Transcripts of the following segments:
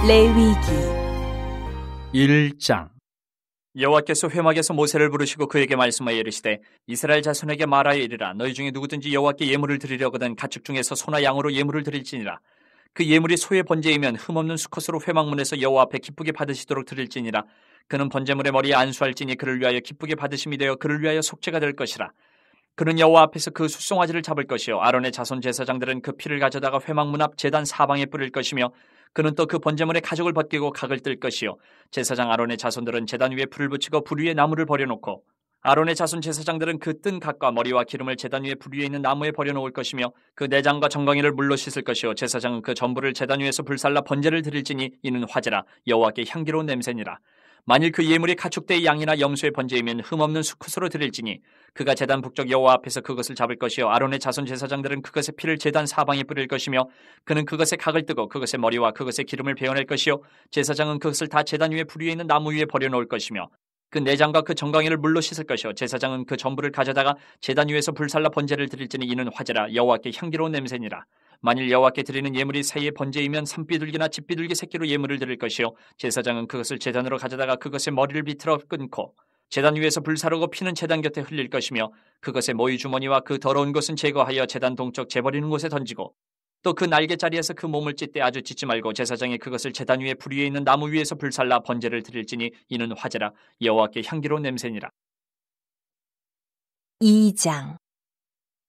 레위기 1장. 여호와께서 회막에서 모세를 부르시고 그에게 말씀하여 이르시되 이스라엘 자손에게 말하여 이르라. 너희 중에 누구든지 여호와께 예물을 드리려거든 가축 중에서 소나 양으로 예물을 드릴지니라. 그 예물이 소의 번제이면 흠없는 수컷으로 회막문에서 여호와 앞에 기쁘게 받으시도록 드릴지니라. 그는 번제물의 머리에 안수할지니 그를 위하여 기쁘게 받으심이 되어 그를 위하여 속죄가 될 것이라. 그는 여호와 앞에서 그 숫송아지를 잡을 것이요 아론의 자손 제사장들은 그 피를 가져다가 회막문 앞 제단 사방에 뿌릴 것이며 그는 또 그 번제물의 가죽을 벗기고 각을 뜰 것이요 제사장 아론의 자손들은 제단 위에 불을 붙이고 불 위에 나무를 버려놓고 아론의 자손 제사장들은 그 뜬 각과 머리와 기름을 제단 위에 불 위에 있는 나무에 버려놓을 것이며 그 내장과 정강이를 물로 씻을 것이요 제사장은 그 전부를 제단 위에서 불살라 번제를 드릴지니 이는 화제라 여호와께 향기로운 냄새니라. 만일 그 예물이 가축대의 양이나 염소의 번제이면 흠없는 수컷으로 드릴지니 그가 제단 북쪽 여호와 앞에서 그것을 잡을 것이요 아론의 자손 제사장들은 그것의 피를 제단 사방에 뿌릴 것이며 그는 그것의 각을 뜨고 그것의 머리와 그것의 기름을 베어낼 것이요 제사장은 그것을 다 제단 위에 불 위에 있는 나무 위에 버려놓을 것이며 그 내장과 그 정강이를 물로 씻을 것이요 제사장은 그 전부를 가져다가 제단 위에서 불살라 번제를 드릴지니 이는 화제라 여호와께 향기로운 냄새니라. 만일 여호와께 드리는 예물이 새의 번제이면 산비둘기나 집비둘기 새끼로 예물을 드릴 것이요 제사장은 그것을 제단으로 가져다가 그것의 머리를 비틀어 끊고 제단 위에서 불사르고 피는 제단 곁에 흘릴 것이며 그것의 모이 주머니와 그 더러운 것은 제거하여 제단 동쪽 재버리는 곳에 던지고 또 그 날개자리에서 그 몸을 찢되 아주 찢지 말고 제사장이 그것을 제단 위에 불 위에 있는 나무 위에서 불살라 번제를 드릴지니 이는 화제라 여호와께 향기로운 냄새니라. 2장.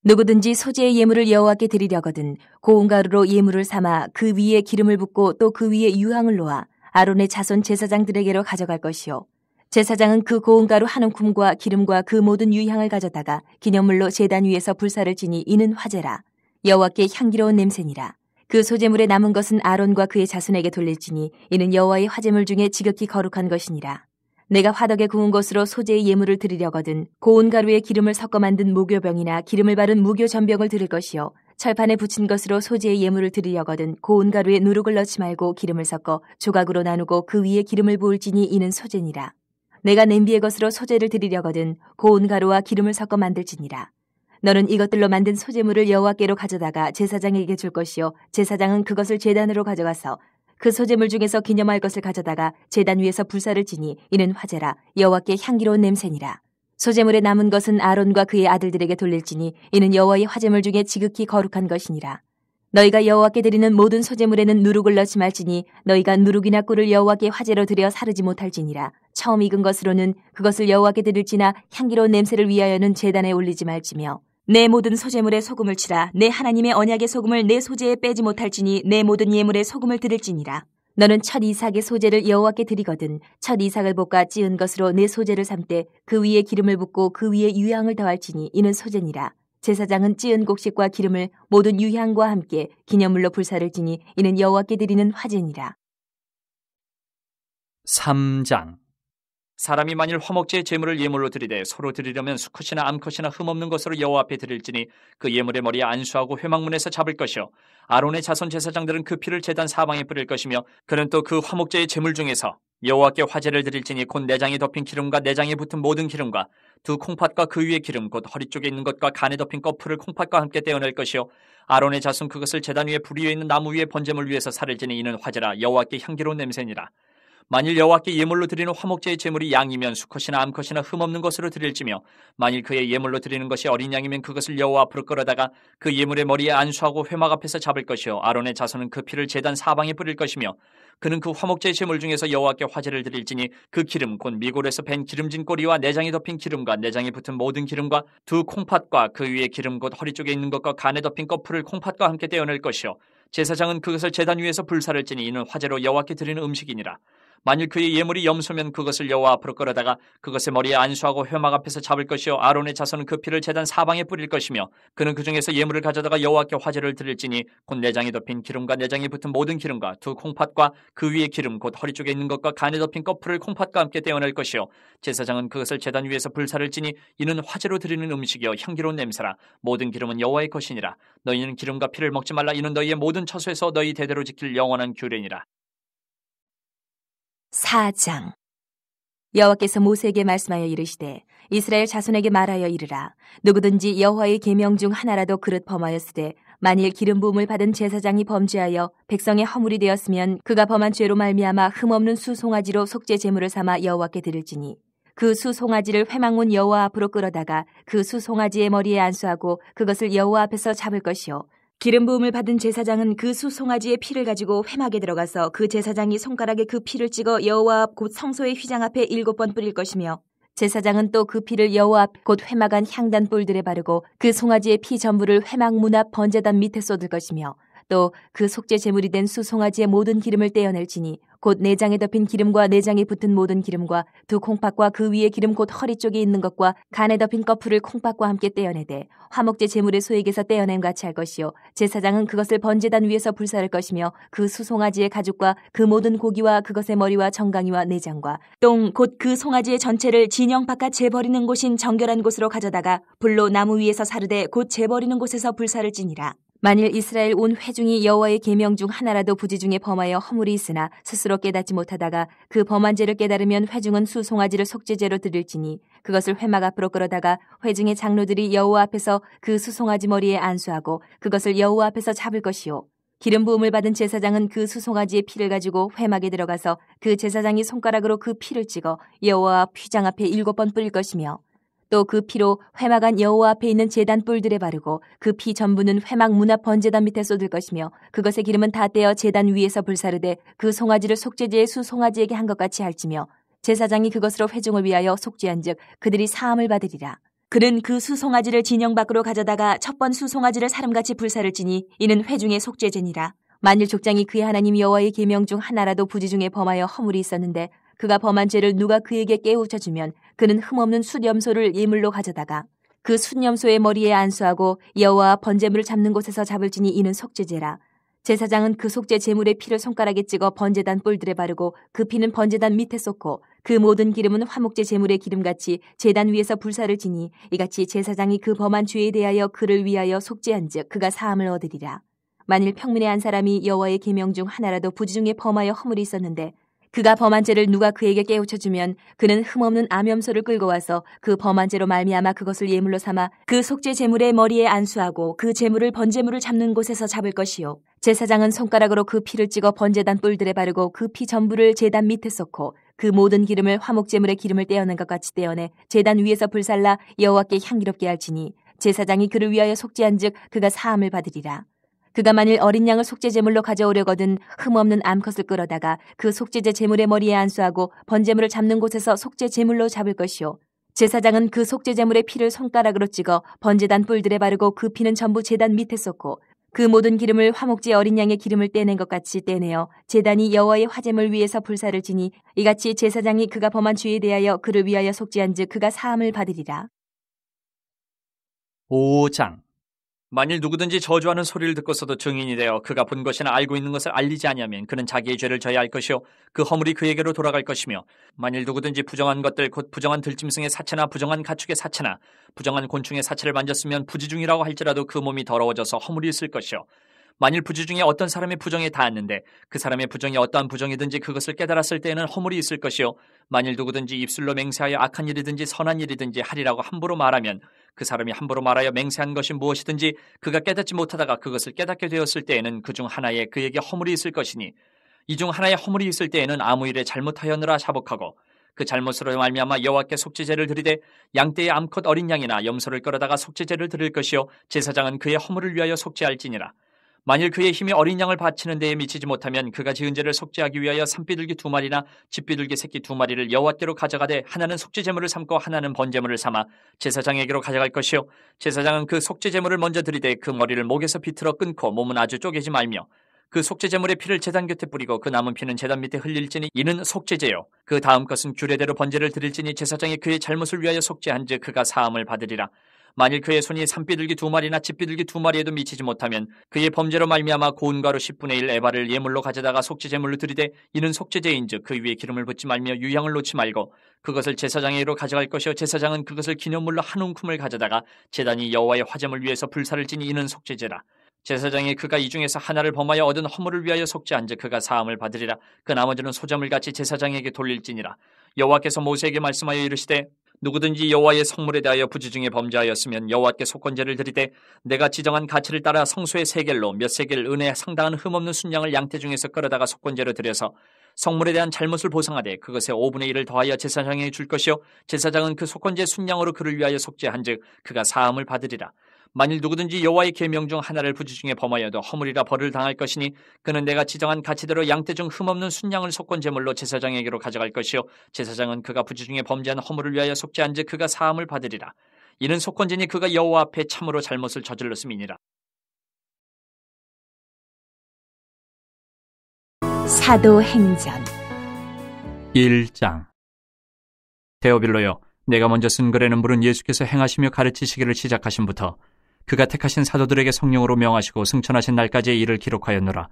누구든지 소재의 예물을 여호와께 드리려거든 고운 가루로 예물을 삼아 그 위에 기름을 붓고 또 그 위에 유향을 놓아 아론의 자손 제사장들에게로 가져갈 것이요 제사장은 그 고운 가루 한 움큼과 기름과 그 모든 유향을 가져다가 기념물로 제단 위에서 불사를 지니 이는 화제라 여호와께 향기로운 냄새니라. 그 소재물에 남은 것은 아론과 그의 자손에게 돌릴지니 이는 여호와의 화제물 중에 지극히 거룩한 것이니라. 내가 화덕에 구운 것으로 소재의 예물을 드리려거든 고운 가루에 기름을 섞어 만든 무교병이나 기름을 바른 무교전병을 드릴 것이요 철판에 붙인 것으로 소재의 예물을 드리려거든 고운 가루에 누룩을 넣지 말고 기름을 섞어 조각으로 나누고 그 위에 기름을 부을지니 이는 소재니라. 내가 냄비의 것으로 소재를 드리려거든 고운 가루와 기름을 섞어 만들지니라. 너는 이것들로 만든 소재물을 여호와께로 가져다가 제사장에게 줄 것이요 제사장은 그것을 제단으로 가져가서 그 소재물 중에서 기념할 것을 가져다가 제단 위에서 불사를 지니 이는 화제라 여호와께 향기로운 냄새니라. 소재물에 남은 것은 아론과 그의 아들들에게 돌릴지니 이는 여호와의 화제물 중에 지극히 거룩한 것이니라. 너희가 여호와께 드리는 모든 소재물에는 누룩을 넣지 말지니 너희가 누룩이나 꿀을 여호와께 화제로 드려 사르지 못할지니라. 처음 익은 것으로는 그것을 여호와께 드릴지나 향기로운 냄새를 위하여는 제단에 올리지 말지며 내 모든 소재물에 소금을 치라. 내 하나님의 언약의 소금을 내 소재에 빼지 못할지니 내 모든 예물에 소금을 드릴지니라. 너는 첫 이삭의 소재를 여호와께 드리거든 첫 이삭을 볶아 찌은 것으로 내 소재를 삼되 그 위에 기름을 붓고 그 위에 유향을 더할지니 이는 소재니라. 제사장은 찌은 곡식과 기름을 모든 유향과 함께 기념물로 불사를 지니 이는 여호와께 드리는 화제니라. 3장. 사람이 만일 화목제의 제물을 예물로 드리되 서로 드리려면 수컷이나 암컷이나 흠없는 것으로 여호와 앞에 드릴지니 그 예물의 머리에 안수하고 회막문에서 잡을 것이요 아론의 자손 제사장들은 그 피를 제단 사방에 뿌릴 것이며 그는 또 그 화목제의 제물 중에서 여호와께 화제를 드릴지니 곧 내장에 덮인 기름과 내장에 붙은 모든 기름과 두 콩팥과 그 위에 기름 곧 허리 쪽에 있는 것과 간에 덮인 꺼풀을 콩팥과 함께 떼어낼 것이요 아론의 자손 그것을 제단 위에 불 위에 있는 나무 위에 번제물 위에서 살을 지니 이는 화제라 여호와께 향기로운 냄새니라. 만일 여호와께 예물로 드리는 화목제의 제물이 양이면 수컷이나 암컷이나 흠없는 것으로 드릴지며 만일 그의 예물로 드리는 것이 어린 양이면 그것을 여호와 앞으로 끌어다가 그 예물의 머리에 안수하고 회막 앞에서 잡을 것이요 아론의 자손은 그 피를 제단 사방에 뿌릴 것이며 그는 그 화목제의 제물 중에서 여호와께 화제를 드릴지니 그 기름 곧 미골에서 밴 기름진 꼬리와 내장에 덮인 기름과 내장에 붙은 모든 기름과 두 콩팥과 그 위에 기름 곧 허리 쪽에 있는 것과 간에 덮인 꺼풀을 콩팥과 함께 떼어낼 것이요 제사장은 그것을 제단 위에서 불사를 지니 이는 화제로 여호와께 드리는 음식이니라. 만일 그의 예물이 염소면 그것을 여호와 앞으로 끌어다가 그것의 머리에 안수하고 회막 앞에서 잡을 것이요 아론의 자손은 그 피를 제단 사방에 뿌릴 것이며 그는 그 중에서 예물을 가져다가 여호와께 화제를 드릴지니 곧 내장에 덮인 기름과 내장에 붙은 모든 기름과 두 콩팥과 그 위에 기름 곧 허리 쪽에 있는 것과 간에 덮인 꺼풀을 콩팥과 함께 떼어낼 것이요 제사장은 그것을 제단 위에서 불사를 지니 이는 화제로 드리는 음식이요 향기로운 냄새라. 모든 기름은 여호와의 것이니라. 너희는 기름과 피를 먹지 말라. 이는 너희의 모든 처소에서 너희 대대로 지킬 영원한 규례니라. 4장. 여호와께서 모세에게 말씀하여 이르시되 이스라엘 자손에게 말하여 이르라. 누구든지 여호와의 계명 중 하나라도 그릇 범하였으되 만일 기름 부음을 받은 제사장이 범죄하여 백성의 허물이 되었으면 그가 범한 죄로 말미암아 흠없는 수송아지로 속죄 제물을 삼아 여호와께 드릴지니 그 수송아지를 회막문 여호와 앞으로 끌어다가 그 수송아지의 머리에 안수하고 그것을 여호와 앞에서 잡을 것이요 기름 부음을 받은 제사장은 그 수송아지의 피를 가지고 회막에 들어가서 그 제사장이 손가락에 그 피를 찍어 여호와 앞 곧 성소의 휘장 앞에 7번 뿌릴 것이며 제사장은 또 그 피를 여호와 앞 곧 회막 안 향단 뿔들에 바르고 그 송아지의 피 전부를 회막 문 앞 번제단 밑에 쏟을 것이며 또 그 속죄 제물이 된 수송아지의 모든 기름을 떼어낼지니 곧 내장에 덮인 기름과 내장에 붙은 모든 기름과 두 콩팥과 그 위에 기름 곧 허리 쪽에 있는 것과 간에 덮인 꺼풀을 콩팥과 함께 떼어내되 화목제 제물의 소액에서 떼어냄 같이 할 것이요 제사장은 그것을 번제단 위에서 불사를 것이며 그 수송아지의 가죽과 그 모든 고기와 그것의 머리와 정강이와 내장과 똥 곧 그 송아지의 전체를 진영 바깥 재버리는 곳인 정결한 곳으로 가져다가 불로 나무 위에서 사르되 곧 재버리는 곳에서 불사를 지니라. 만일 이스라엘 온 회중이 여호와의 계명 중 하나라도 부지 중에 범하여 허물이 있으나 스스로 깨닫지 못하다가 그 범한 죄를 깨달으면 회중은 수송아지를 속죄제로 드릴지니 그것을 회막 앞으로 끌어다가 회중의 장로들이 여호와 앞에서 그 수송아지 머리에 안수하고 그것을 여호와 앞에서 잡을 것이요 기름 부음을 받은 제사장은 그 수송아지의 피를 가지고 회막에 들어가서 그 제사장이 손가락으로 그 피를 찍어 여호와 휘장 앞에 7번 뿌릴 것이며 또 그 피로 회막 안 여호와 앞에 있는 제단 뿔들에 바르고 그 피 전부는 회막 문 앞 번제단 밑에 쏟을 것이며 그것의 기름은 다 떼어 제단 위에서 불사르되 그 송아지를 속죄제의 수송아지에게 한 것 같이 할지며 제사장이 그것으로 회중을 위하여 속죄한즉 그들이 사함을 받으리라. 그는 그 수송아지를 진영 밖으로 가져다가 첫 번 수송아지를 사름같이 불사를 지니 이는 회중의 속죄제니라. 만일 족장이 그의 하나님 여호와의 계명 중 하나라도 부지 중에 범하여 허물이 있었는데 그가 범한 죄를 누가 그에게 깨우쳐주면 그는 흠없는 숫염소를 예물로 가져다가 그 숫염소의 머리에 안수하고 여호와 번제물을 잡는 곳에서 잡을지니 이는 속죄제라. 제사장은 그 속죄 제물의 피를 손가락에 찍어 번제단 뿔들에 바르고 그 피는 번제단 밑에 쏟고 그 모든 기름은 화목제 제물의 기름같이 제단 위에서 불사를 지니 이같이 제사장이 그 범한 죄에 대하여 그를 위하여 속죄한즉 그가 사함을 얻으리라. 만일 평민의 한 사람이 여호와의 계명 중 하나라도 부지 중에 범하여 허물이 있었는데 그가 범한 죄를 누가 그에게 깨우쳐주면 그는 흠없는 암염소를 끌고 와서 그 범한 죄로 말미암아 그것을 예물로 삼아 그 속죄 제물의 머리에 안수하고 그 제물을 번제물을 잡는 곳에서 잡을 것이요 제사장은 손가락으로 그 피를 찍어 번제단 뿔들에 바르고 그 피 전부를 제단 밑에 쏟고 그 모든 기름을 화목 제물의 기름을 떼어낸 것 같이 떼어내 제단 위에서 불살라 여호와께 향기롭게 할지니 제사장이 그를 위하여 속죄한즉 그가 사함을 받으리라. 그가 만일 어린 양을 속죄 제물로 가져오려거든 흠없는 암컷을 끌어다가 그 속죄제 제물의 머리에 안수하고 번제물을 잡는 곳에서 속죄 제물로 잡을 것이요 제사장은 그 속죄 제물의 피를 손가락으로 찍어 번제단 뿔들에 바르고 그 피는 전부 제단 밑에 쏟고 그 모든 기름을 화목제 어린 양의 기름을 떼낸 것 같이 떼내어 제단이 여호와의 화제물 위에서 불사를 지니 이같이 제사장이 그가 범한 죄에 대하여 그를 위하여 속죄한즉 그가 사함을 받으리라. 5장 만일 누구든지 저주하는 소리를 듣고서도 증인이 되어 그가 본 것이나 알고 있는 것을 알리지 아니하면 그는 자기의 죄를 져야 할 것이요 그 허물이 그에게로 돌아갈 것이며 만일 누구든지 부정한 것들 곧 부정한 들짐승의 사체나 부정한 가축의 사체나 부정한 곤충의 사체를 만졌으면 부지중이라고 할지라도 그 몸이 더러워져서 허물이 있을 것이요 만일 부지 중에 어떤 사람의 부정에 닿았는데 그 사람의 부정이 어떠한 부정이든지 그것을 깨달았을 때에는 허물이 있을 것이요 만일 누구든지 입술로 맹세하여 악한 일이든지 선한 일이든지 하리라고 함부로 말하면 그 사람이 함부로 말하여 맹세한 것이 무엇이든지 그가 깨닫지 못하다가 그것을 깨닫게 되었을 때에는 그 중 하나에 그에게 허물이 있을 것이니 이 중 하나에 허물이 있을 때에는 아무 일에 잘못하였느라 자복하고 그 잘못으로 말미암아 여호와께 속죄제를 드리되 양떼의 암컷 어린 양이나 염소를 끌어다가 속죄제를 드릴 것이요 제사장은 그의 허물을 위하여 속죄할지니라. 만일 그의 힘이 어린 양을 바치는 데에 미치지 못하면 그가 지은 죄를 속죄하기 위하여 산비둘기 2마리나 집비둘기 새끼 2마리를 여호와께로 가져가되 하나는 속죄제물을 삼고 하나는 번제물을 삼아 제사장에게로 가져갈 것이요 제사장은 그 속죄제물을 먼저 드리되 그 머리를 목에서 비틀어 끊고 몸은 아주 쪼개지 말며 그 속죄제물의 피를 제단 곁에 뿌리고 그 남은 피는 제단 밑에 흘릴지니 이는 속죄제요 그 다음 것은 규례대로 번제를 드릴지니 제사장이 그의 잘못을 위하여 속죄한즉 그가 사함을 받으리라. 만일 그의 손이 산비둘기 2마리나 집비둘기 2마리에도 미치지 못하면 그의 범죄로 말미암아 고운 가루 10분의 1 에바를 예물로 가져다가 속죄제물로 드리되 이는 속죄제인즉 그 위에 기름을 붓지 말며 유향을 놓지 말고 그것을 제사장에게로 가져갈 것이요 제사장은 그것을 기념물로 한 움큼을 가져다가 제단이 여호와의 화제물 위에서 불사를 지니 이는 속죄제라. 제사장이 그가 이 중에서 하나를 범하여 얻은 허물을 위하여 속죄한즉 그가 사함을 받으리라. 그 나머지는 소자물같이 제사장에게 돌릴지니라. 여호와께서 모세에게 말씀하여 이르시되 누구든지 여호와의 성물에 대하여 부지중에 범죄하였으면 여호와께 속건제를 드리되 내가 지정한 가치를 따라 성소의 세겔로 몇 세겔 은에 상당한 흠없는 순양을 양떼 중에서 끌어다가 속건제로 드려서 성물에 대한 잘못을 보상하되 그것의 5분의 1을 더하여 제사장에게 줄 것이요 제사장은 그 속건제 순양으로 그를 위하여 속죄한즉 그가 사함을 받으리라. 만일 누구든지 여호와의 계명 중 하나를 부지중에 범하여도 허물이라 벌을 당할 것이니 그는 내가 지정한 가치대로 양떼 중 흠없는 순양을 속건제물로 제사장에게로 가져갈 것이요 제사장은 그가 부지중에 범죄한 허물을 위하여 속죄한즉 그가 사함을 받으리라. 이는 속건제니 그가 여호와 앞에 참으로 잘못을 저질렀음이니라. 사도행전 1장. 데오빌로여, 내가 먼저 쓴 글에는 물은 예수께서 행하시며 가르치시기를 시작하심부터 그가 택하신 사도들에게 성령으로 명하시고 승천하신 날까지의 일을 기록하였노라.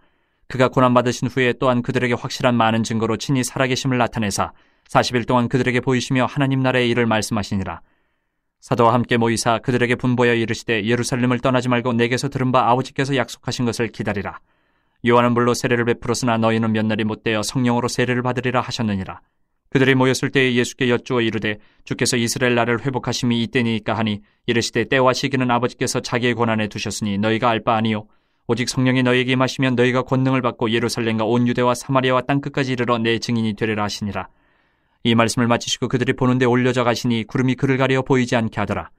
그가 고난받으신 후에 또한 그들에게 확실한 많은 증거로 친히 살아계심을 나타내사 40일 동안 그들에게 보이시며 하나님 나라의 일을 말씀하시니라. 사도와 함께 모이사 그들에게 분보여 이르시되 예루살렘을 떠나지 말고 내게서 들은 바 아버지께서 약속하신 것을 기다리라. 요한은 물로 세례를 베풀었으나 너희는 몇 날이 못되어 성령으로 세례를 받으리라 하셨느니라. 그들이 모였을 때에 예수께 여쭈어 이르되 주께서 이스라엘 나라를 회복하심이 이때니까 하니 이르시되 때와 시기는 아버지께서 자기의 권한에 두셨으니 너희가 알 바 아니요 오직 성령이 너희에게 임하시면 너희가 권능을 받고 예루살렘과 온 유대와 사마리아와 땅끝까지 이르러 내 증인이 되리라 하시니라. 이 말씀을 마치시고 그들이 보는데 올려져 가시니 구름이 그를 가려 보이지 않게 하더라.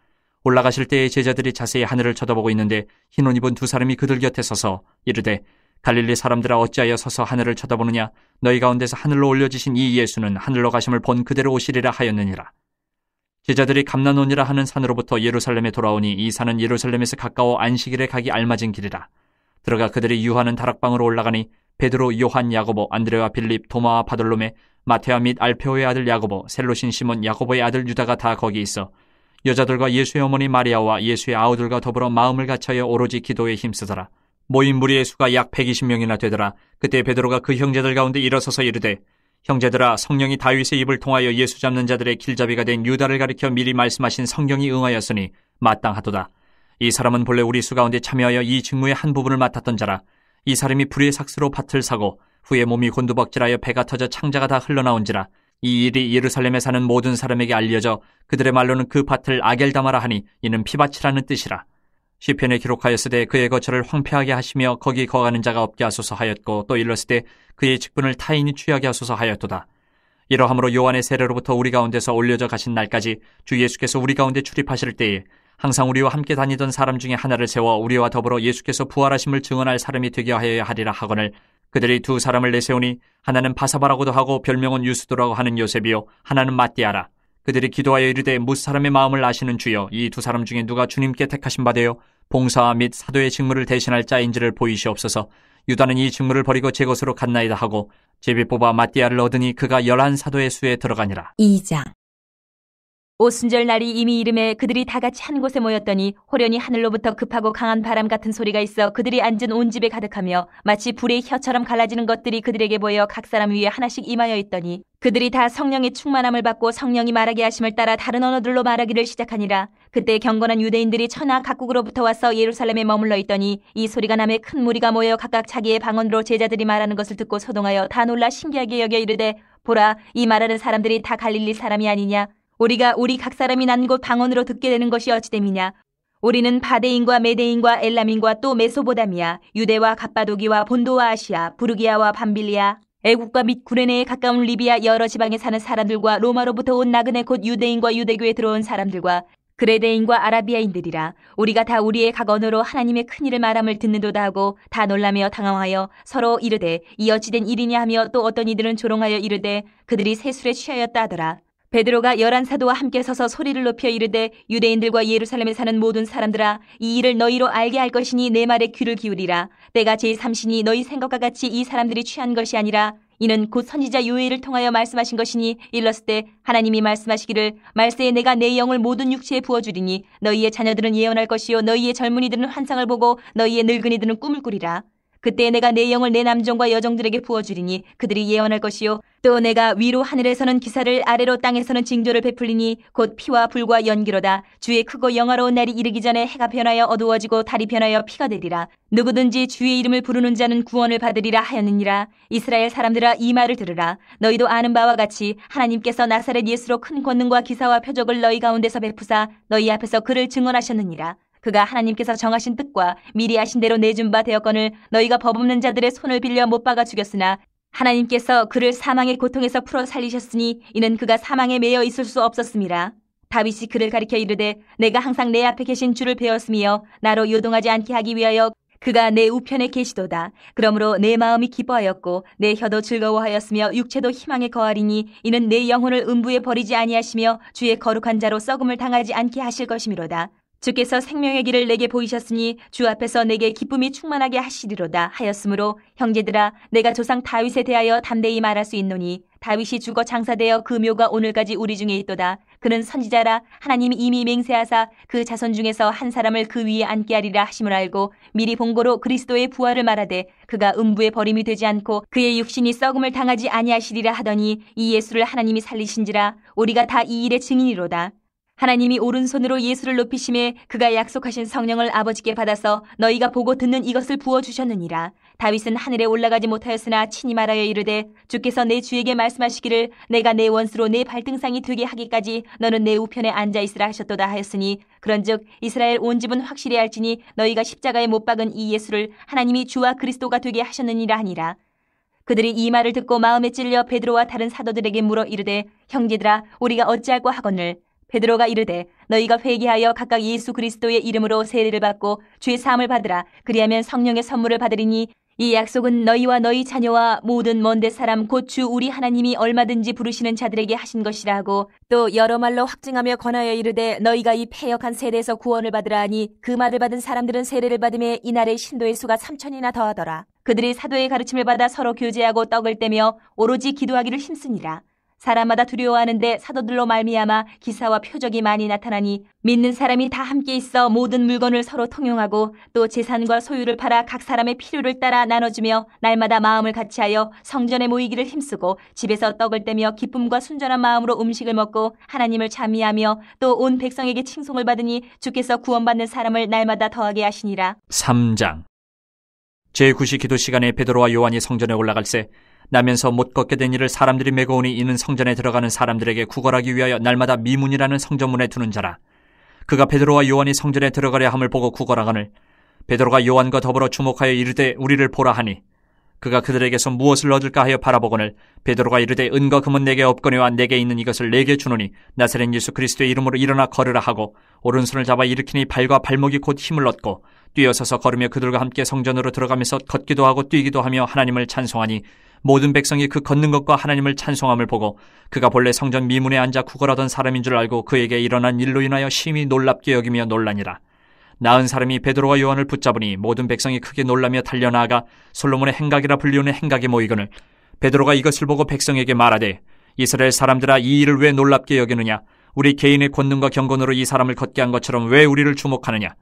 올라가실 때에 제자들이 자세히 하늘을 쳐다보고 있는데 흰 옷 입은 두 사람이 그들 곁에 서서 이르되 갈릴리 사람들아 어찌하여 서서 하늘을 쳐다보느냐. 너희 가운데서 하늘로 올려지신 이 예수는 하늘로 가심을 본 그대로 오시리라 하였느니라. 제자들이 감난원이라 하는 산으로부터 예루살렘에 돌아오니 이 산은 예루살렘에서 가까워 안식일에 가기 알맞은 길이라. 들어가 그들이 유하는 다락방으로 올라가니 베드로, 요한, 야고보, 안드레와 빌립, 도마와 바돌로메, 마테아 및 알페오의 아들 야고보, 셀로신 시몬, 야고보의 아들 유다가 다 거기 있어 여자들과 예수의 어머니 마리아와 예수의 아우들과 더불어 마음을 갖춰여 오로지 기도에 힘쓰더라. 모인 무리의 수가 약 120명이나 되더라. 그때 베드로가 그 형제들 가운데 일어서서 이르되 형제들아, 성령이 다윗의 입을 통하여 예수 잡는 자들의 길잡이가 된 유다를 가리켜 미리 말씀하신 성경이 응하였으니 마땅하도다. 이 사람은 본래 우리 수 가운데 참여하여 이 직무의 한 부분을 맡았던 자라. 이 사람이 불의 삭스로 밭을 사고 후에 몸이 곤두박질하여 배가 터져 창자가 다 흘러나온지라. 이 일이 예루살렘에 사는 모든 사람에게 알려져 그들의 말로는 그 밭을 아겔다마라 하니 이는 피밭이라는 뜻이라. 시편에 기록하였으되 그의 거처를 황폐하게 하시며 거기 거하는 자가 없게 하소서 하였고 또 일렀으되 그의 직분을 타인이 취하게 하소서 하였도다. 이러함으로 요한의 세례로부터 우리 가운데서 올려져 가신 날까지 주 예수께서 우리 가운데 출입하실 때에 항상 우리와 함께 다니던 사람 중에 하나를 세워 우리와 더불어 예수께서 부활하심을 증언할 사람이 되게 하여야 하리라 하거늘 그들이 두 사람을 내세우니 하나는 바사바라고도 하고 별명은 유스도라고 하는 요셉이요 하나는 마띠아라. 그들이 기도하여 이르되 무사람의 마음을 아시는 주여 이 두 사람 중에 누가 주님께 택하신 바되요 봉사와 및 사도의 직무를 대신할 자인지를 보이시옵소서. 유다는 이 직무를 버리고 제 것으로 갔나이다 하고 제비 뽑아 마띠아를 얻으니 그가 11사도의 수에 들어가니라. 2장. 오순절 날이 이미 이름에 그들이 다 같이 한 곳에 모였더니 호련히 하늘로부터 급하고 강한 바람 같은 소리가 있어 그들이 앉은 온 집에 가득하며 마치 불의 혀처럼 갈라지는 것들이 그들에게 보여 각 사람 위에 하나씩 임하여 있더니 그들이 다 성령의 충만함을 받고 성령이 말하게 하심을 따라 다른 언어들로 말하기를 시작하니라. 그때 경건한 유대인들이 천하 각국으로부터 와서 예루살렘에 머물러 있더니 이 소리가 남에 큰 무리가 모여 각각 자기의 방언으로 제자들이 말하는 것을 듣고 소동하여 다 놀라 신기하게 여겨 이르되 보라, 이 말하는 사람들이 다 갈릴리 사람이 아니냐. 우리가 우리 각 사람이 난 곳 방언으로 듣게 되는 것이 어찌됨이냐. 우리는 바데인과 메데인과 엘람인과 또 메소보다미아, 유대와 갑바도기와 본도와 아시아, 부르기아와 밤빌리아, 애국과 및 구레네에 가까운 리비아 여러 지방에 사는 사람들과 로마로부터 온 나그네 곧 유대인과 유대교에 들어온 사람들과 그레데인과 아라비아인들이라. 우리가 다 우리의 각 언어로 하나님의 큰 일을 말함을 듣는도다 하고 다 놀라며 당황하여 서로 이르되 이 어찌된 일이냐 하며 또 어떤 이들은 조롱하여 이르되 그들이 새술에 취하였다 하더라. 베드로가 11사도와 함께 서서 소리를 높여 이르되 유대인들과 예루살렘에 사는 모든 사람들아, 이 일을 너희로 알게 할 것이니 내 말에 귀를 기울이라. 때가 제3시니 너희 생각과 같이 이 사람들이 취한 것이 아니라 이는 곧 선지자 요엘을 통하여 말씀하신 것이니 일렀을 때 하나님이 말씀하시기를 말세에 내가 내 영을 모든 육체에 부어주리니 너희의 자녀들은 예언할 것이요 너희의 젊은이들은 환상을 보고 너희의 늙은이들은 꿈을 꾸리라. 그때 내가 내 영을 내 남종과 여종들에게 부어주리니 그들이 예언할 것이요 또 내가 위로 하늘에서는 기사를 아래로 땅에서는 징조를 베풀리니 곧 피와 불과 연기로다. 주의 크고 영화로운 날이 이르기 전에 해가 변하여 어두워지고 달이 변하여 피가 되리라. 누구든지 주의 이름을 부르는 자는 구원을 받으리라 하였느니라. 이스라엘 사람들아, 이 말을 들으라. 너희도 아는 바와 같이 하나님께서 나사렛 예수로 큰 권능과 기사와 표적을 너희 가운데서 베푸사 너희 앞에서 그를 증언하셨느니라. 그가 하나님께서 정하신 뜻과 미리 하신 대로 내준 바 되었거늘 너희가 법 없는 자들의 손을 빌려 못 박아 죽였으나 하나님께서 그를 사망의 고통에서 풀어 살리셨으니 이는 그가 사망에 매여 있을 수 없었음이라. 다윗이 그를 가리켜 이르되 내가 항상 내 앞에 계신 주를 배웠으며 나로 요동하지 않게 하기 위하여 그가 내 우편에 계시도다. 그러므로 내 마음이 기뻐하였고 내 혀도 즐거워하였으며 육체도 희망에 거하리니 이는 내 영혼을 음부에 버리지 아니하시며 주의 거룩한 자로 썩음을 당하지 않게 하실 것이미로다. 주께서 생명의 길을 내게 보이셨으니 주 앞에서 내게 기쁨이 충만하게 하시리로다 하였으므로 형제들아, 내가 조상 다윗에 대하여 담대히 말할 수 있노니 다윗이 죽어 장사되어 그 묘가 오늘까지 우리 중에 있도다. 그는 선지자라. 하나님이 이미 맹세하사 그 자손 중에서 한 사람을 그 위에 앉게 하리라 하심을 알고 미리 본고로 그리스도의 부활을 말하되 그가 음부에 버림이 되지 않고 그의 육신이 썩음을 당하지 아니하시리라 하더니 이 예수를 하나님이 살리신지라. 우리가 다 이 일의 증인이로다. 하나님이 오른손으로 예수를 높이심에 그가 약속하신 성령을 아버지께 받아서 너희가 보고 듣는 이것을 부어주셨느니라. 다윗은 하늘에 올라가지 못하였으나 친히 말하여 이르되 주께서 내 주에게 말씀하시기를 내가 내 원수로 내 발등상이 되게 하기까지 너는 내 우편에 앉아있으라 하셨도다 하였으니 그런즉 이스라엘 온 집은 확실히 알지니 너희가 십자가에 못 박은 이 예수를 하나님이 주와 그리스도가 되게 하셨느니라 하니라. 그들이 이 말을 듣고 마음에 찔려 베드로와 다른 사도들에게 물어 이르되 형제들아, 우리가 어찌할꼬 하거늘. 베드로가 이르되 너희가 회개하여 각각 예수 그리스도의 이름으로 세례를 받고 주의 사함을 받으라. 그리하면 성령의 선물을 받으리니 이 약속은 너희와 너희 자녀와 모든 먼데 사람 곧 주 우리 하나님이 얼마든지 부르시는 자들에게 하신 것이라 하고 또 여러 말로 확증하며 권하여 이르되 너희가 이 패역한 세대에서 구원을 받으라 하니 그 말을 받은 사람들은 세례를 받음에 이날의 신도의 수가 3,000이나 더하더라. 그들이 사도의 가르침을 받아 서로 교제하고 떡을 떼며 오로지 기도하기를 힘쓰니라. 사람마다 두려워하는데 사도들로 말미암아 기사와 표적이 많이 나타나니 믿는 사람이 다 함께 있어 모든 물건을 서로 통용하고 또 재산과 소유를 팔아 각 사람의 필요를 따라 나눠주며 날마다 마음을 같이하여 성전에 모이기를 힘쓰고 집에서 떡을 떼며 기쁨과 순전한 마음으로 음식을 먹고 하나님을 찬미하며 또 온 백성에게 칭송을 받으니 주께서 구원받는 사람을 날마다 더하게 하시니라. 3장. 제9시 기도 시간에 베드로와 요한이 성전에 올라갈새 나면서 못 걷게 된 이를 사람들이 메고 오니 이는 성전에 들어가는 사람들에게 구걸하기 위하여 날마다 미문이라는 성전문에 두는 자라. 그가 베드로와 요한이 성전에 들어가려 함을 보고 구걸하거늘 베드로가 요한과 더불어 주목하여 이르되 우리를 보라 하니 그가 그들에게서 무엇을 얻을까 하여 바라보거늘 베드로가 이르되 은과 금은 내게 없거니와 내게 있는 이것을 내게 주노니 나사렛 예수 그리스도의 이름으로 일어나 걸으라 하고 오른손을 잡아 일으키니 발과 발목이 곧 힘을 얻고 뛰어서서 걸으며 그들과 함께 성전으로 들어가면서 걷기도 하고 뛰기도 하며 하나님을 찬송하니 모든 백성이 그 걷는 것과 하나님을 찬송함을 보고 그가 본래 성전 미문에 앉아 구걸하던 사람인 줄 알고 그에게 일어난 일로 인하여 심히 놀랍게 여기며 놀라니라. 나은 사람이 베드로와 요한을 붙잡으니 모든 백성이 크게 놀라며 달려나아가 솔로몬의 행각이라 불리우는 행각에 모이거늘 베드로가 이것을 보고 백성에게 말하되 이스라엘 사람들아, 이 일을 왜 놀랍게 여기느냐? 우리 개인의 권능과 경건으로 이 사람을 걷게 한 것처럼 왜 우리를 주목하느냐?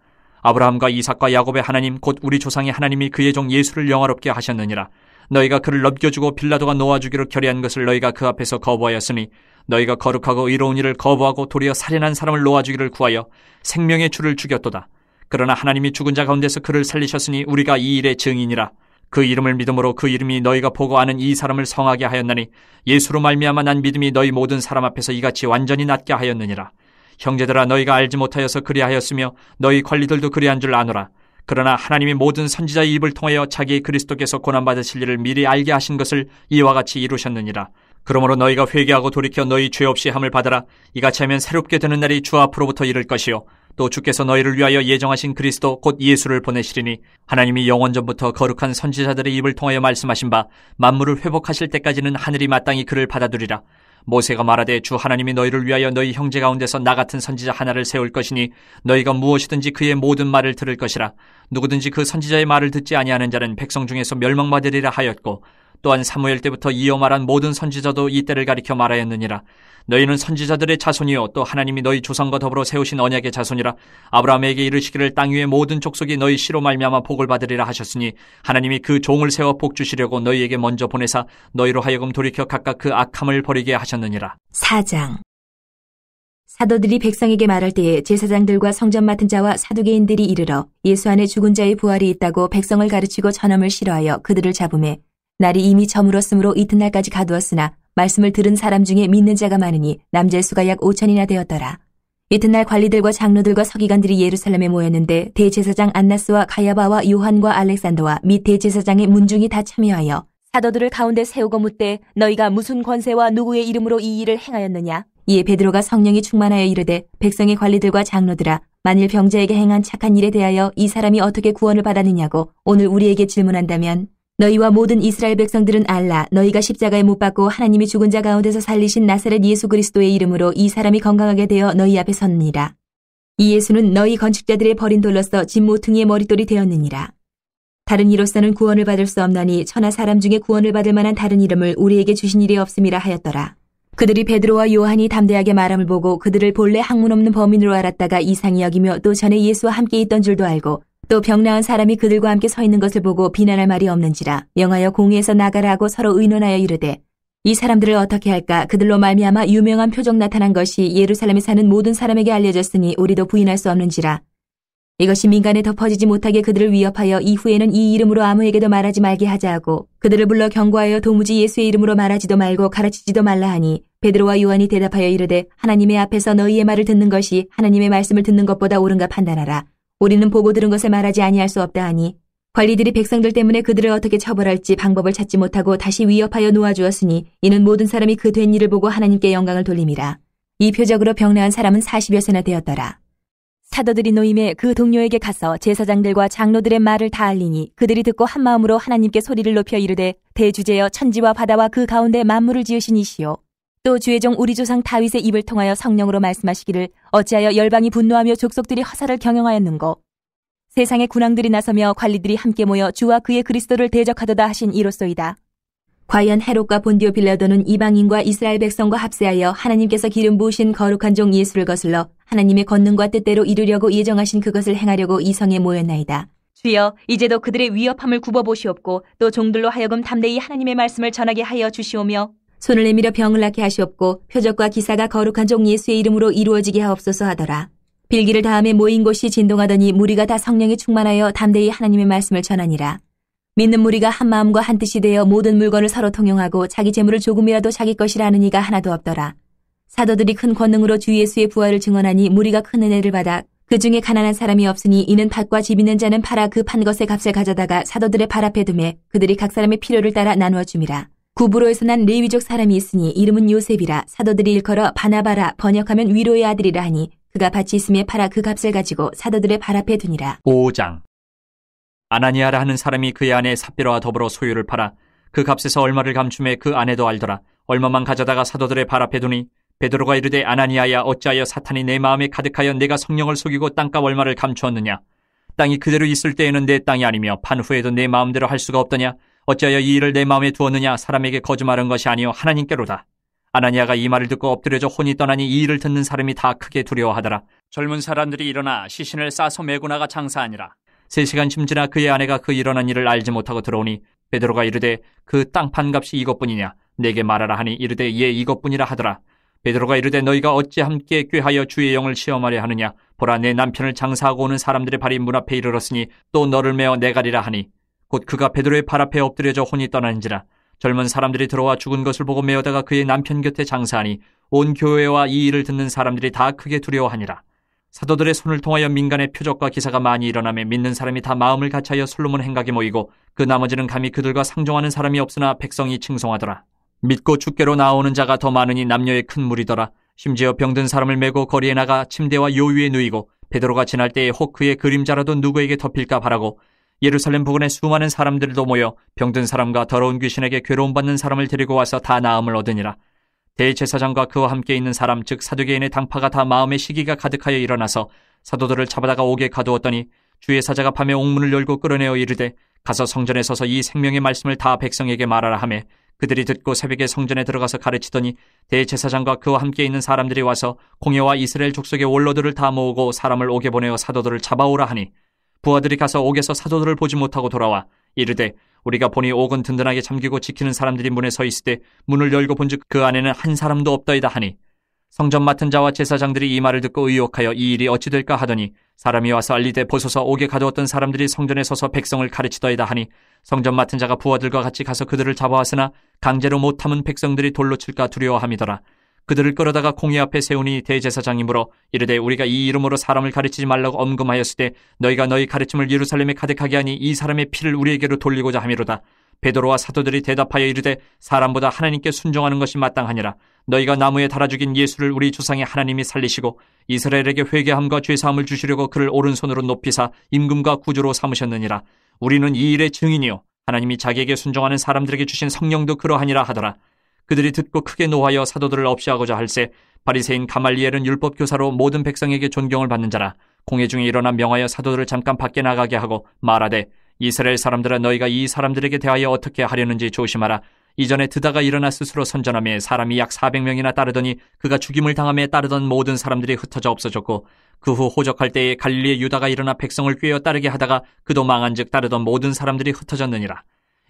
아브라함과 이삭과 야곱의 하나님 곧 우리 조상의 하나님이 그의 종 예수를 영화롭게 하셨느니라. 너희가 그를 넘겨주고 빌라도가 놓아주기로 결의한 것을 너희가 그 앞에서 거부하였으니 너희가 거룩하고 의로운 일을 거부하고 도리어 살인한 사람을 놓아주기를 구하여 생명의 주를 죽였도다. 그러나 하나님이 죽은 자 가운데서 그를 살리셨으니 우리가 이 일의 증인이라. 그 이름을 믿음으로 그 이름이 너희가 보고 아는 이 사람을 성하게 하였나니 예수로 말미암아 난 믿음이 너희 모든 사람 앞에서 이같이 완전히 낫게 하였느니라. 형제들아, 너희가 알지 못하여서 그리하였으며 너희 관리들도 그리한 줄 아노라. 그러나 하나님이 모든 선지자의 입을 통하여 자기 그리스도께서 고난받으실 일을 미리 알게 하신 것을 이와 같이 이루셨느니라. 그러므로 너희가 회개하고 돌이켜 너희 죄 없이 함을 받아라. 이같이 하면 새롭게 되는 날이 주 앞으로부터 이를 것이요 또 주께서 너희를 위하여 예정하신 그리스도 곧 예수를 보내시리니 하나님이 영원전부터 거룩한 선지자들의 입을 통하여 말씀하신 바 만물을 회복하실 때까지는 하늘이 마땅히 그를 받아두리라. 모세가 말하되 주 하나님이 너희를 위하여 너희 형제 가운데서 나 같은 선지자 하나를 세울 것이니 너희가 무엇이든지 그의 모든 말을 들을 것이라. 누구든지 그 선지자의 말을 듣지 아니하는 자는 백성 중에서 멸망받으리라 하였고 또한 사무엘 때부터 이어 말한 모든 선지자도 이 때를 가리켜 말하였느니라. 너희는 선지자들의 자손이요 또 하나님이 너희 조상과 더불어 세우신 언약의 자손이라. 아브라함에게 이르시기를 땅 위의 모든 족속이 너희 씨로 말미암아 복을 받으리라 하셨으니 하나님이 그 종을 세워 복 주시려고 너희에게 먼저 보내사 너희로 하여금 돌이켜 각각 그 악함을 버리게 하셨느니라. 4장. 사도들이 백성에게 말할 때에 제사장들과 성전 맡은 자와 사두개인들이 이르러 예수 안에 죽은 자의 부활이 있다고 백성을 가르치고 전염을 싫어하여 그들을 잡으매 날이 이미 저물었으므로 이튿날까지 가두었으나 말씀을 들은 사람 중에 믿는 자가 많으니 남자의 수가 약 5천이나 되었더라. 이튿날 관리들과 장로들과 서기관들이 예루살렘에 모였는데 대제사장 안나스와 가야바와 요한과 알렉산더와 및 대제사장의 문중이 다 참여하여 사도들을 가운데 세우고 묻되 너희가 무슨 권세와 누구의 이름으로 이 일을 행하였느냐? 이에 베드로가 성령이 충만하여 이르되 백성의 관리들과 장로들아 만일 병자에게 행한 착한 일에 대하여 이 사람이 어떻게 구원을 받았느냐고 오늘 우리에게 질문한다면 너희와 모든 이스라엘 백성들은 알라 너희가 십자가에 못 박고 하나님이 죽은 자 가운데서 살리신 나사렛 예수 그리스도의 이름으로 이 사람이 건강하게 되어 너희 앞에 섰느니라. 이 예수는 너희 건축자들의 버린 돌로서 집 모퉁이의 머릿돌이 되었느니라. 다른 이로서는 구원을 받을 수 없나니 천하 사람 중에 구원을 받을 만한 다른 이름을 우리에게 주신 일이 없음이라 하였더라. 그들이 베드로와 요한이 담대하게 말함을 보고 그들을 본래 학문 없는 범인으로 알았다가 이상히 여기며 또 전에 예수와 함께 있던 줄도 알고 또 병나은 사람이 그들과 함께 서 있는 것을 보고 비난할 말이 없는지라 명하여 공회에서 나가라 하고 서로 의논하여 이르되 이 사람들을 어떻게 할까 그들로 말미암아 유명한 표적 나타난 것이 예루살렘에 사는 모든 사람에게 알려졌으니 우리도 부인할 수 없는지라. 이것이 민간에 덮어지지 못하게 그들을 위협하여 이후에는 이 이름으로 아무에게도 말하지 말게 하자 하고 그들을 불러 경고하여 도무지 예수의 이름으로 말하지도 말고 가르치지도 말라 하니 베드로와 요한이 대답하여 이르되 하나님의 앞에서 너희의 말을 듣는 것이 하나님의 말씀을 듣는 것보다 옳은가 판단하라. 우리는 보고 들은 것을 말하지 아니할 수 없다 하니 관리들이 백성들 때문에 그들을 어떻게 처벌할지 방법을 찾지 못하고 다시 위협하여 놓아주었으니 이는 모든 사람이 그 된 일을 보고 하나님께 영광을 돌림이라. 이 표적으로 병나은 사람은 40여세나 되었더라. 사도들이 노임에 그 동료에게 가서 제사장들과 장로들의 말을 다 알리니 그들이 듣고 한마음으로 하나님께 소리를 높여 이르되 대주제여 천지와 바다와 그 가운데 만물을 지으신 이시오. 또 주의 종 우리 조상 다윗의 입을 통하여 성령으로 말씀하시기를 어찌하여 열방이 분노하며 족속들이 허사를 경영하였는고 세상의 군왕들이 나서며 관리들이 함께 모여 주와 그의 그리스도를 대적하도다 하신 이로소이다. 과연 헤롯과 본디오 빌라도는 이방인과 이스라엘 백성과 합세하여 하나님께서 기름 부으신 거룩한 종 예수를 거슬러 하나님의 권능과 뜻대로 이루려고 예정하신 그것을 행하려고 이 성에 모였나이다. 주여 이제도 그들의 위협함을 굽어보시옵고 또 종들로 하여금 담대히 하나님의 말씀을 전하게 하여 주시오며 손을 내밀어 병을 낫게 하시옵고 표적과 기사가 거룩한 종 예수의 이름으로 이루어지게 하옵소서 하더라. 빌기를 다음에 모인 곳이 진동하더니 무리가 다 성령에 충만하여 담대히 하나님의 말씀을 전하니라. 믿는 무리가 한 마음과 한 뜻이 되어 모든 물건을 서로 통용하고 자기 재물을 조금이라도 자기 것이라 하는 이가 하나도 없더라. 사도들이 큰 권능으로 주 예수의 부활을 증언하니 무리가 큰 은혜를 받아 그 중에 가난한 사람이 없으니 이는 밭과 집 있는 자는 팔아 그 판 것의 값을 가져다가 사도들의 발 앞에 두매 그들이 각 사람의 필요를 따라 나누어 줌이라. 구브로에서 난 레위족 사람이 있으니 이름은 요셉이라. 사도들이 일컬어 바나바라 번역하면 위로의 아들이라 하니 그가 밭이 있음에 팔아 그 값을 가지고 사도들의 발 앞에 두니라. 5장. 아나니아라 하는 사람이 그의 아내 삽비라와 더불어 소유를 팔아 그 값에서 얼마를 감춤해 그 아내도 알더라. 얼마만 가져다가 사도들의 발 앞에 두니 베드로가 이르되 아나니아야 어찌하여 사탄이 내 마음에 가득하여 내가 성령을 속이고 땅값 얼마를 감추었느냐. 땅이 그대로 있을 때에는 내 땅이 아니며 판 후에도 내 마음대로 할 수가 없더냐. 어찌하여 이 일을 내 마음에 두었느냐. 사람에게 거짓말한 것이 아니요 하나님께로다. 아나니아가 이 말을 듣고 엎드려져 혼이 떠나니 이 일을 듣는 사람이 다 크게 두려워하더라. 젊은 사람들이 일어나 시신을 싸서 메고 나가 장사하니라. 3시간쯤 지나 그의 아내가 그 일어난 일을 알지 못하고 들어오니 베드로가 이르되 그 땅 판값이 이것뿐이냐. 내게 말하라 하니 이르되 예 이것뿐이라 하더라. 베드로가 이르되 너희가 어찌 함께 꾀하여 주의 영을 시험하려 하느냐. 보라 내 남편을 장사하고 오는 사람들의 발이 문 앞에 이르렀으니 또 너를 메어 내가리라 하니 곧 그가 베드로의 발 앞에 엎드려져 혼이 떠나는지라. 젊은 사람들이 들어와 죽은 것을 보고 메어다가 그의 남편 곁에 장사하니 온 교회와 이 일을 듣는 사람들이 다 크게 두려워하니라. 사도들의 손을 통하여 민간의 표적과 기사가 많이 일어나며 믿는 사람이 다 마음을 같이하여 솔로몬 행각에 모이고 그 나머지는 감히 그들과 상종하는 사람이 없으나 백성이 칭송하더라. 믿고 주께로 나오는 자가 더 많으니 남녀의 큰 무리더라. 심지어 병든 사람을 메고 거리에 나가 침대와 요 위에 누이고 베드로가 지날 때에 혹 그의 그림자라도 누구에게 덮일까 바라고 예루살렘 부근에 수많은 사람들도 모여 병든 사람과 더러운 귀신에게 괴로움받는 사람을 데리고 와서 다 나음을 얻으니라. 대제사장과 그와 함께 있는 사람 즉 사두개인의 당파가 다 마음의 시기가 가득하여 일어나서 사도들을 잡아다가 옥에 가두었더니 주의 사자가 밤에 옥문을 열고 끌어내어 이르되 가서 성전에 서서 이 생명의 말씀을 다 백성에게 말하라 하매 그들이 듣고 새벽에 성전에 들어가서 가르치더니 대제사장과 그와 함께 있는 사람들이 와서 공회와 이스라엘 족속의 원로들을 다 모으고 사람을 옥에 보내어 사도들을 잡아오라 하니 부하들이 가서 옥에서 사도들을 보지 못하고 돌아와 이르되 우리가 보니 옥은 든든하게 잠기고 지키는 사람들이 문에 서 있을 때 문을 열고 본즉 그 안에는 한 사람도 없더이다 하니 성전 맡은 자와 제사장들이 이 말을 듣고 의혹하여 이 일이 어찌 될까 하더니 사람이 와서 알리되 보소서 옥에 가두었던 사람들이 성전에 서서 백성을 가르치더이다 하니 성전 맡은 자가 부하들과 같이 가서 그들을 잡아왔으나 강제로 못 참은 백성들이 돌로 칠까 두려워함이더라. 그들을 끌어다가 공회 앞에 세우니 대제사장이 물어 이르되 우리가 이 이름으로 사람을 가르치지 말라고 엄금하였을 때 너희가 너희 가르침을 예루살렘에 가득하게 하니 이 사람의 피를 우리에게로 돌리고자 함이로다. 베드로와 사도들이 대답하여 이르되 사람보다 하나님께 순종하는 것이 마땅하니라. 너희가 나무에 달아 죽인 예수를 우리 조상의 하나님이 살리시고 이스라엘에게 회개함과 죄사함을 주시려고 그를 오른손으로 높이사 임금과 구주로 삼으셨느니라. 우리는 이 일의 증인이요 하나님이 자기에게 순종하는 사람들에게 주신 성령도 그러하니라 하더라. 그들이 듣고 크게 노하여 사도들을 없이하고자 할세 바리새인 가말리엘은 율법 교사로 모든 백성에게 존경을 받는 자라. 공회 중에 일어나 명하여 사도들을 잠깐 밖에 나가게 하고 말하되 이스라엘 사람들아 너희가 이 사람들에게 대하여 어떻게 하려는지 조심하라. 이전에 드다가 일어나 스스로 선전하며 사람이 약 400명이나 따르더니 그가 죽임을 당함에 따르던 모든 사람들이 흩어져 없어졌고 그 후 호적할 때에 갈릴리의 유다가 일어나 백성을 꾀어 따르게 하다가 그도 망한즉 따르던 모든 사람들이 흩어졌느니라.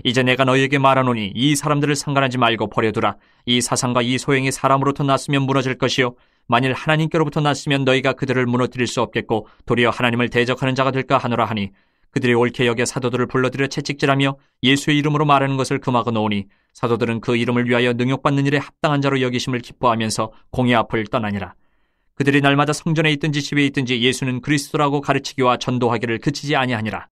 이제 내가 너희에게 말하노니 이 사람들을 상관하지 말고 버려두라. 이 사상과 이 소행이 사람으로부터 났으면 무너질 것이요 만일 하나님께로부터 났으면 너희가 그들을 무너뜨릴 수 없겠고 도리어 하나님을 대적하는 자가 될까 하노라 하니 그들이 옳게 여겨 사도들을 불러들여 채찍질하며 예수의 이름으로 말하는 것을 금하고 놓으니 사도들은 그 이름을 위하여 능욕받는 일에 합당한 자로 여기심을 기뻐하면서 공회 앞을 떠나니라. 그들이 날마다 성전에 있든지 집에 있든지 예수는 그리스도라고 가르치기와 전도하기를 그치지 아니하니라.